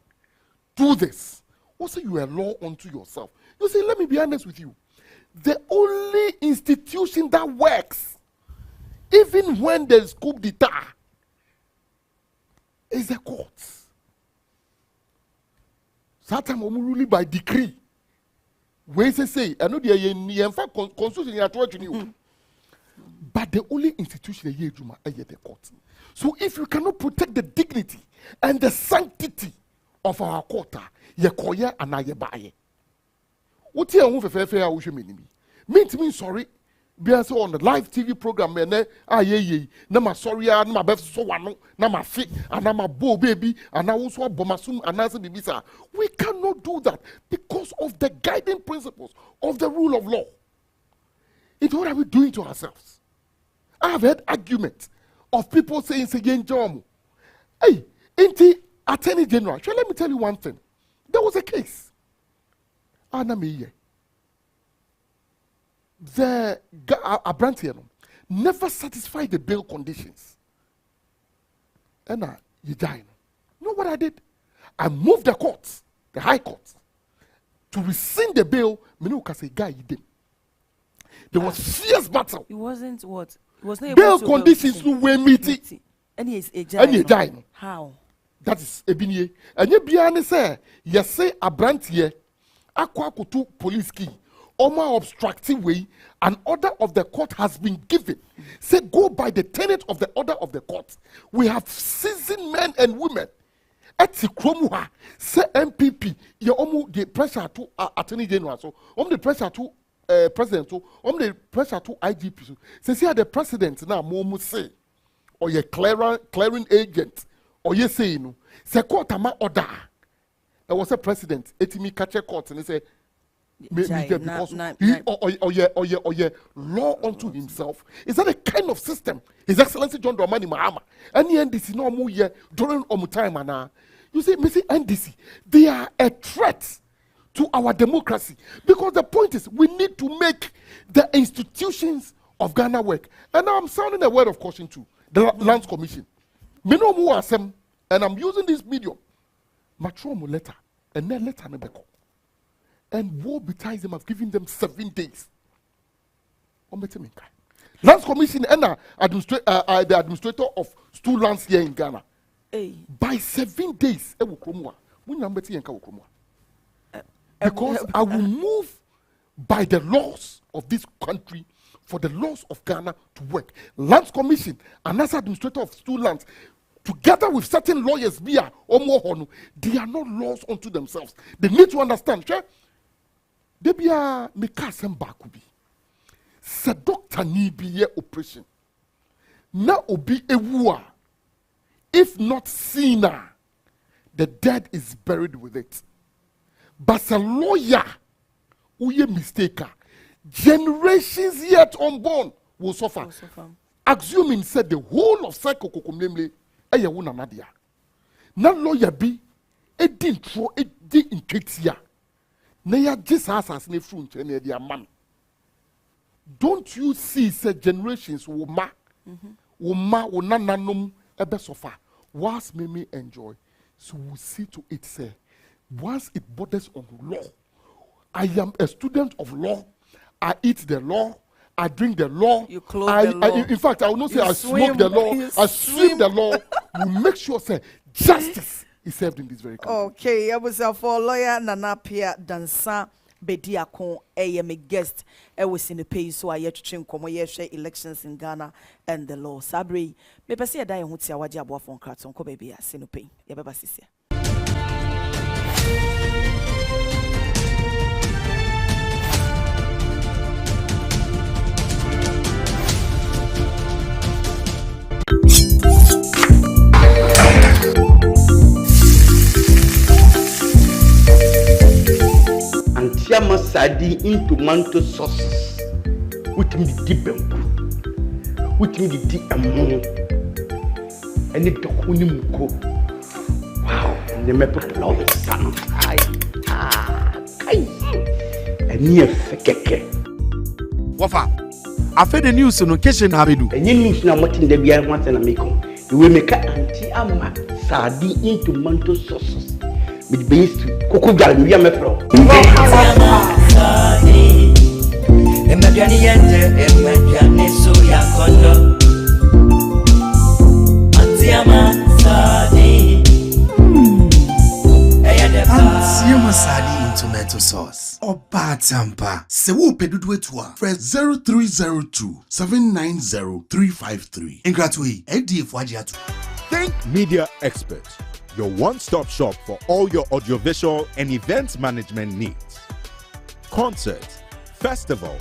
F: Do this. Also, you are law unto yourself. You see, let me be honest with you. The only institution that works, even when there's coup d'etat, is the courts. Sometimes we rule by decree. When they say, I know the constitution is at you. But the only institution is the court. So if you cannot protect the dignity and the sanctity of our court, ye koye and ye baye. What you want fair mean sorry. Be on the live TV program, na ma sorry, na ma best so one, na ma fit, and na ma bo baby, and na also bomasum and answer bibisa. We cannot do that because of the guiding principles of the rule of law. It's what are we doing to ourselves? I have heard arguments of people saying, hey, ain't Attorney General? So let me tell you one thing. There was a case. The Abrantian never satisfied the bail conditions. And you die. You know what I did? I moved the court, the High Court, to rescind the bail. There was fierce battle.
A: It wasn't what? It was not
F: bail conditions no way meeting.
A: And he is a giant. How?
F: That is ebinye. And you be say, you say Abrantier, akwa kutu police key. Oma obstructive way, an order of the court has been given. Say, go by the tenet of the order of the court. We have seasoned men and women. Eti kromuha, say MPP, you omu the pressure to Attorney General, so the pressure to President, so the pressure to IGP. So say the president now momu say, or ye clearing agent, or ye say no, say court ama order. There was a president, etimi catch a court, and he say. Because he law unto himself. Is that a kind of system? His Excellency John Dramani Mahama. And the NDC no more year during time and you see, Missy NDC, they are a threat to our democracy. Because the point is, we need to make the institutions of Ghana work. And now I'm sounding a word of caution too. The Lands Commission. Me no more asem, and I'm using this medium. Matromo letter, and then letter nebeko. And war betides them, have given them 7 days. Lands Commission and the administrator of stool lands here in Ghana. By 7 days, because I will move by the laws of this country for the laws of Ghana to work. Lands Commission and as administrator of stool lands, together with certain lawyers, they are not laws unto themselves. They need to understand. Sure? Debia mekasem bakubi. Se doctor ni biye operation. Na obi ewua. If not seen, the dead is buried with it. But a lawyer, uye mistaker, generations yet unborn will suffer. Assuming said the whole of Psycho Kokumlemle eye wuna nadia. Na lawyer bi edin tro edi inketia. Don't you see say generations will nananum ebe suffer. Once me enjoy. So we see to it say once it borders on law. I am a student of law. I eat the law. I drink the law.
A: You clothe the law.
F: In fact, I will not say I smoke the law. I swim the law. We make sure say justice is served in this very country.
A: Okay, I was for lawyer Nana Pia Dansa Bediakon a guest. I was in the PEI, so I yet to change elections in Ghana and the law. Sabri, me pesi a die hutia waji abwa phone cards on ko baby a sinupe. Ya baba sisia.
B: Antiama sadi in tomato sauces with me dibem wotumi de di ɛmo ɛne dɔko ne muko wow ne mɛpɛ love stand ai ɛni ɛfɛ kɛkɛ
C: Wafa, after the news no kitchen habedu.
B: ɛnyɛ news na motin da bia ho asɛ na meko we make anti ama sadi into tomato sauce with base koko gal we am fro
D: Emadiani yende emadiani soya kondo Antiama sadi
C: Antiama sadi in tomato sauce. Oba tampa. Se wo pedudu etua. Press 0302 790 353. Ingratui, EDF wajiatu.
E: Think Media Experts, your one-stop shop for all your audiovisual and event management needs. Concerts, festival,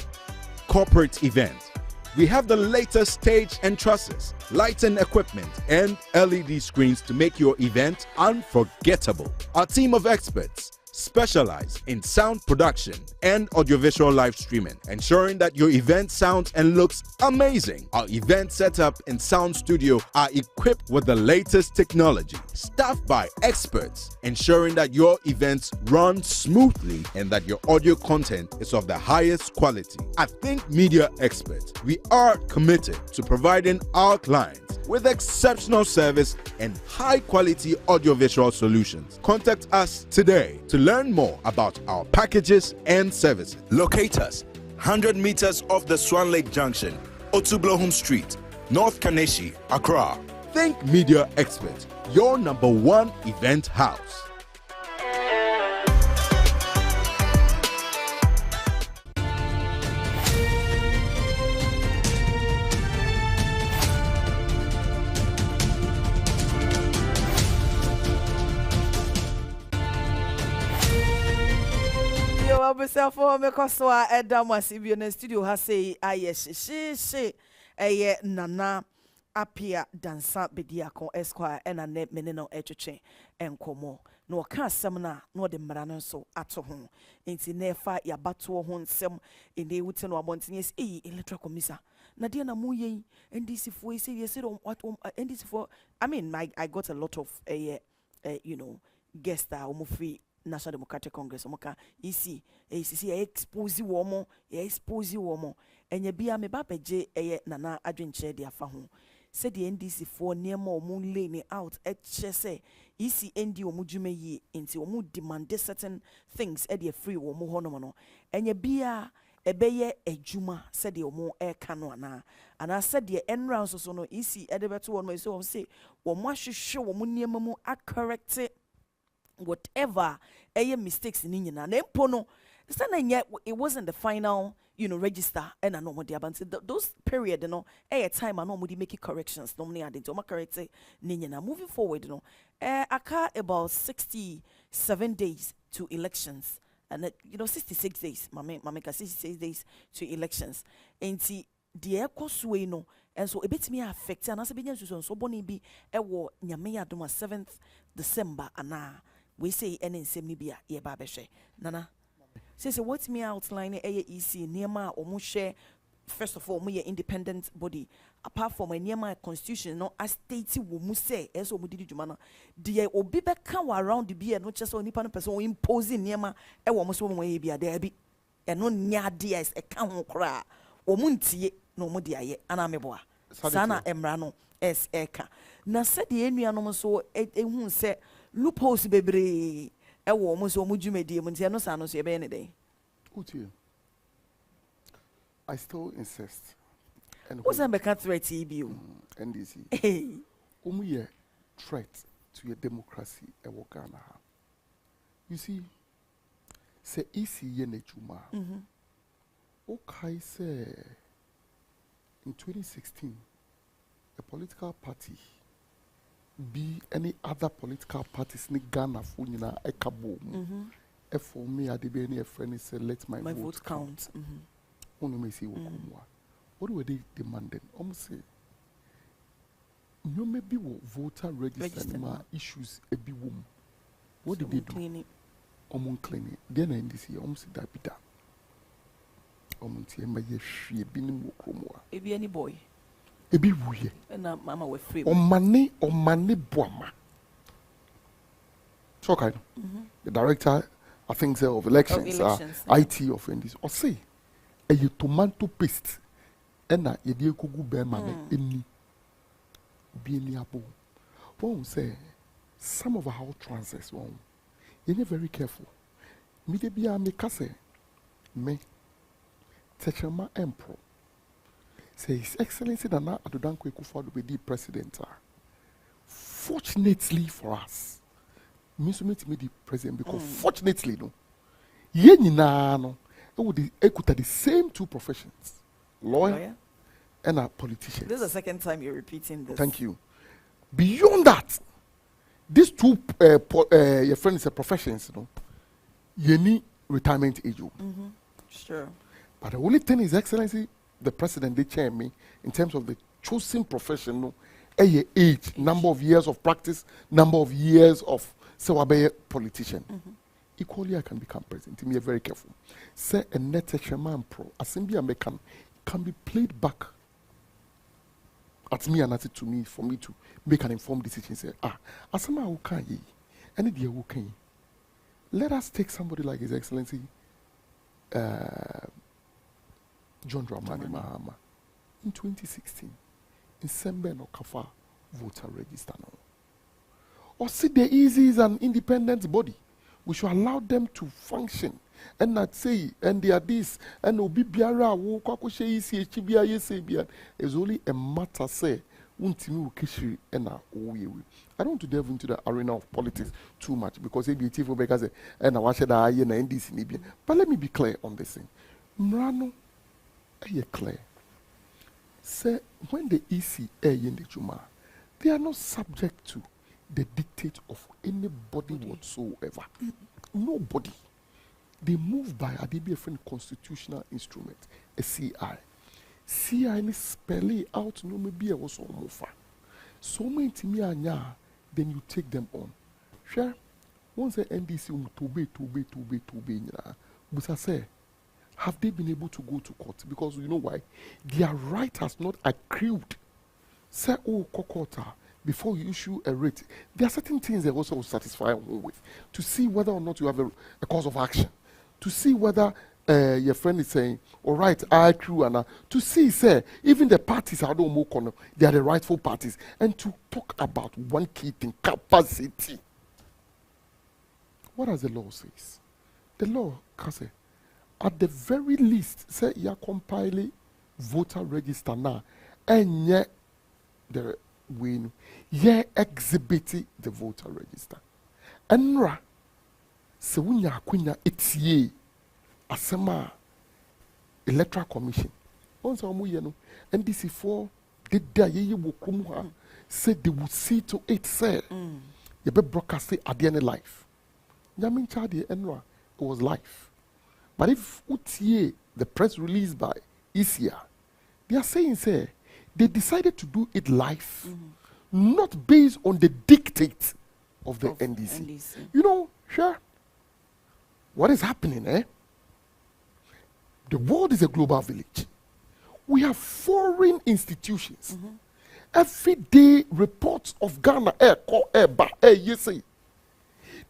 E: corporate events. We have the latest stage and trusses, lighting equipment, and LED screens to make your event unforgettable. Our team of experts specialize in sound production and audiovisual live streaming, ensuring that your event sounds and looks amazing. Our event setup and sound studio are equipped with the latest technology, staffed by experts, ensuring that your events run smoothly and that your audio content is of the highest quality. I Think Media Experts, we are committed to providing our clients with exceptional service and high-quality audiovisual solutions. Contact us today to learn more about our packages and services. Locate us 100 meters off the Swan Lake Junction, Otublohum Street, North Kaneshi, Accra. Think Media Experts, your #1 event house.
A: Myself for me koswa edama sibio na studio ha say aye she nana apia dansa bediakon esquire ena ne mene no etwetwe enkomo no ka asem na no de mmara no so ato ho enti nefa yabato ho nsem ene wuti no abonten yes electoral commission na dia na mu yen ndc for say yes what ndc for I mean I got a lot of you know guests that free National Democratic Congress omoka EC expose womo enye bia me ba beje nana adwenche de afa ho said the NDC for niema omu lane out eche say EC ND omu dwuma yi enti omu demand certain things e de free womo hono no enye bia ebeye adwuma said the omu eka no ana said the enround so no EC e de beto wono so say womo ahwehwe womo niema mu a correct whatever mistakes in India and no it wasn't the final register and I know what those period time I know make corrections normally I didn't correct Nina moving forward aka about 67 days to elections and 66 days make 66 days to elections and see the echo no and so a bit me affect and as a business so boni bi ewo nyame adoma 7th December ana we say any nsem bia ye ba behwe nana say what me outline EC niema omo share first of all we independent body apart from niema constitution no a state wo mu say eso mo didi djuma no de obi be kan around the bia no chese onipa no person impose niema e wo mo so mo ye bia da bi eno nya de is e kan ho kra wo mu ntie no mo de aye ana meboa sana emra no es eka na se de enuanom so ehun se loopholes bebre e wo mo so mo dwumedie mo ntia no sa no so e be ne den
F: utie I still insist and
A: what's that beca threat EBU
F: NDC ye threat to your democracy e wo Ghana you see say EC ye na dwuma okay say in 2016 a political party be any other political parties in Ghana for nyina ekabo for me adebe any friend say let my vote count ono me say wokomwa what were they demanding say you may be voter register ma issues e bi wom what did they do clean then NDC say that be that tie ma ye hwie bi ni wokomwa
A: e bi any boy
F: ebi wuye
A: na mama we free
F: omane boama so kind the director I think say of elections, IT of this or say a tomato paste and na ye dey kogu be ma na eni bi eni abo won say some of our transfers won you need very careful me dey bia me ka say me Techema Empro say His Excellency Nana Adodankwa Akufo-Addo be the president. Fortunately for us, me the president because fortunately no, ye nyina no, ekuta the same two professions, lawyer and a politician.
A: This is the second time you're repeating this.
F: Thank you. Beyond that, these two your friends are professions, you know, you need retirement age.
A: Sure.
F: But the only thing His Excellency, the president, they chair me in terms of the chosen profession, no, age, number of years of practice, number of years of say politician. Equally, I can become president. Me very careful. Say a net man pro, assembly American can be played back at me and at it to me for me to make an informed decision. Say, asama who can ye, any dear who can ye. Let us take somebody like His Excellency. John Dramani Mahama in 2016 in Sembe no Kafa voter register now. Or see the easy is an independent body. We should allow them to function and not say and they are this and obi biara wo kwakoshe isi echibia yese bia is only a matter say untimi ukishiri ena oyewe. I don't want to delve into the arena of politics too much because ABT for because and I watch that na NDC Libya. But let me be clear on this thing. Mrano clear. Say when the EC in the Juma, they are not subject to the dictate of anybody whatsoever. Nobody. They move by a different constitutional instrument, a CI. CI is spell out no maybe also mofa. So many anya, then you take them on. Sure. Once the NDC to be, but I say, have they been able to go to court? Because you know why? Their right has not accrued. Say, Kokota, before you issue a writ, there are certain things they also satisfy with to see whether or not you have a cause of action, to see whether your friend is saying, all right, I accrue, and to see, say, even the parties are no more they are the rightful parties, and to talk about one key thing, capacity. What does the law say? The law can say, at the very least, say you compile voter register now, and yet the win, ye exhibit the voter register. Enra, se wunya kunya etie asema electoral commission. Once amu ye no, NDC4 did there ye wokum ha said they would see to it say ye be broadcast at the end life. Nyamin chadi enra, it was life. But if utie the press release by Isia, they are saying say they decided to do it live, not based on the dictate of the NDC. You know, sure. What is happening, eh? The world is a global village. We have foreign institutions. Every day reports of Ghana, yes,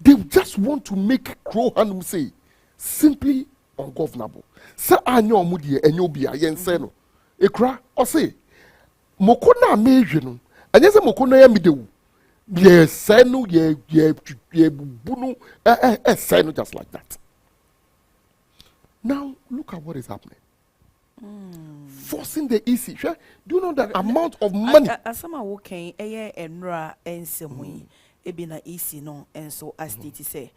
F: they just want to make Crow Hanum say simply ungovernable. Say anyo mudie enyo bia yense no. Ekra o say mokona meje no. Anye se mokona ya midewu. Ye say no ye bunu say no just like that. Now look at what is happening. Forcing the EC. Sure? Do you know the amount of money?
A: Asama woken eye enra ensemui ebi na EC no enso as state say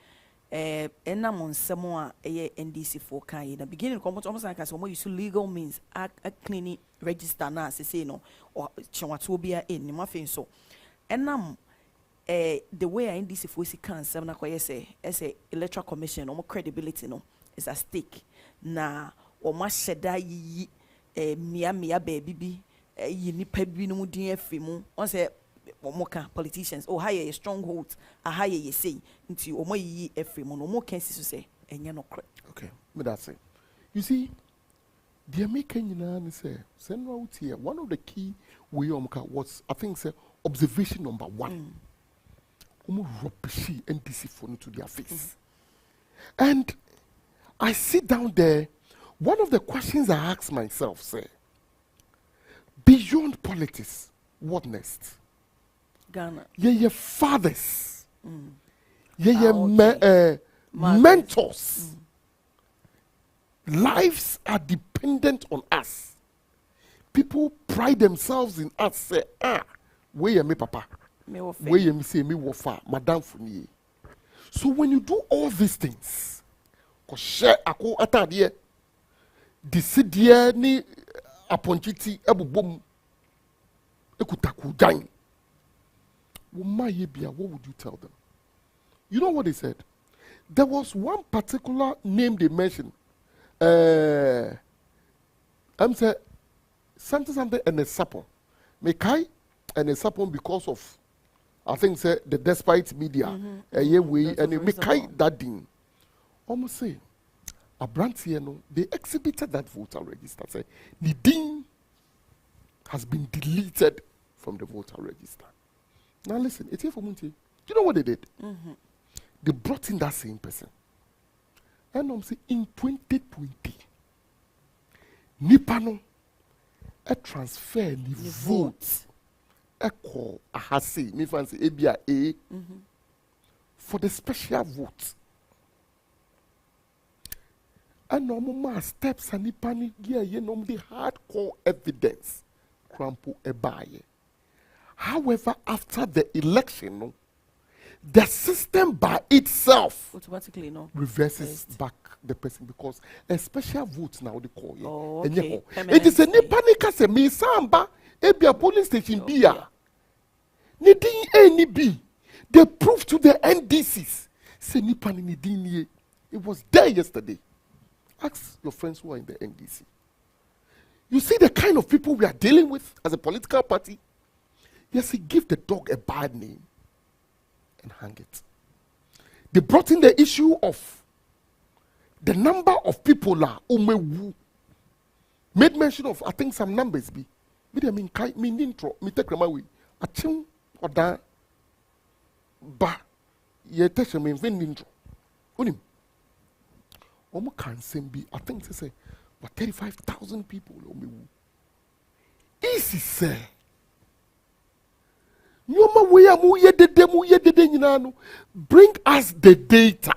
A: enam nsemo a eye NDC for kan na beginning almost like as we use legal means a cleaning register na say no or chenwato bia en ma fin so enam the way NDC for si kan sem na koye say electoral commission no credibility no is at stake na o ma sheda yi mia baby bi yi nipa bi no mu din afi mu on say omoka politicians oh high a stronghold a high ye say nti omo yi afi mu no mo can see so say enye no correct.
F: Okay, but that's it. You see, The American say one of the key way was I think say observation number 1. Rubbish and deceitful to their face. And I sit down there. One of the questions I ask myself, say, beyond politics, what next?
A: Ghana.
F: Your fathers, mentors. Lives are dependent on us. People pride themselves in us. Say, where you me papa, where you me say me wofa, madam funiye. So when you do all these things, ko share ako atadie, disidie ni aponchiti ebubom, ekutaku dan. What would you tell them? You know what they said? There was one particular name they mentioned. I'm saying something and a sapon. Mekai and a sapon because of I think say the despite media and Mekai that thing. Almost say a brand here no, they exhibited that voter register. Say the ding has been deleted from the voter register. Now listen, it's here for Munti. Do you know what they did? They brought in that same person. And I'm saying in 2020, Nipano a transfer the vote a call a hasi, me fancy ABA for the special vote. And normal steps and Nipani gear, you know, the hardcore evidence. Crampo ebaye. However, after the election, the system by itself
A: automatically
F: reverses back the person because a special vote now they call you.
A: Oh, okay.
F: It is a nipanika se me samba ebia police station bia. Ni din A ni B. They proved to the NDCs. Say nipani ni din ye. It was there yesterday. Ask your friends who are in the NDC. You see the kind of people we are dealing with as a political party. Yes, he give the dog a bad name and hang it. They brought in the issue of the number of people umewu. Made mention of I think some numbers be. Me mean kai me intro me take remawi. Achim oda ba ye teshe me vin intro. Unim. Omo can be I think say what 35,000 people umewu. Easy say. Bring us the data.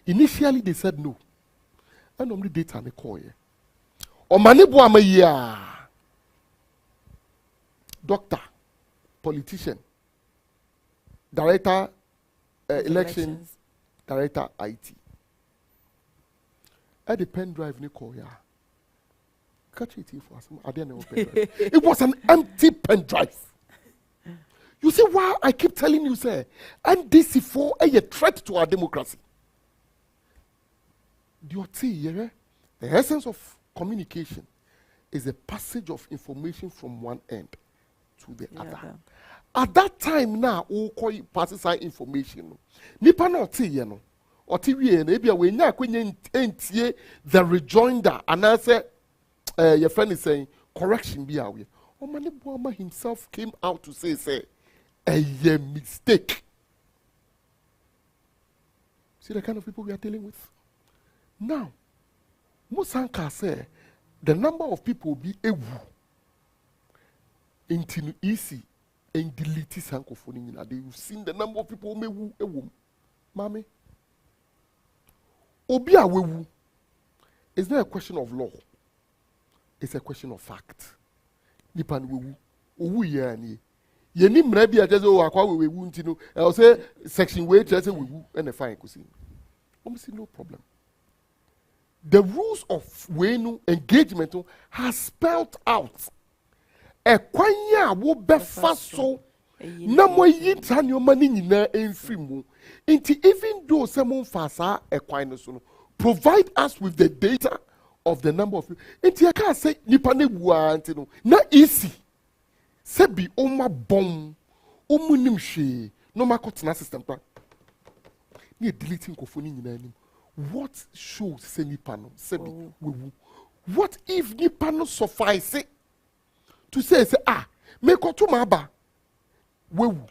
F: Initially they said no. And only data they call ye. Doctor, politician, director, election, director IT. At the pen drive they call ya. Catch it for us. I didn't know pen drive. It was an empty pen drive. You see why I keep telling you, say, NDC4 a threat to our democracy. The essence of communication is a passage of information from one end to the other. At that time now, we call it passes information. Nipa no ti ye no. Oti wie na ebia we nya akwenye entie the rejoinder and answer your friend is saying correction be awe. Omani Boama himself came out to say a mistake. See the kind of people we are dealing with? Now, Musanka say the number of people will be ewu into easy and delete sankophone. You've seen the number of people who ewu. Mami. Obi awewu. It's not a question of law. It's a question of fact. Nipan wewu. Owu ye ani. Ye ni mrebi a just akwa wewu ntino. I say section way just say wewu and a fine kusi. Almost no problem. The rules of wenu engagement has spelled out. A kwanya wo befa so na mo yinta ni o mani nyina emfiri mu. Inti even though someone fasa a kwan so no provide us with the data of the number of people. Inti I can say nipa ne wu anti no na easy. Sebi oma bom omunim hwe no makotena system plan. Ni deleting kofoni nyina anim. What shows say nipa no sebi wewu what if nipa no suffice to say ah me ko to ma ba wewu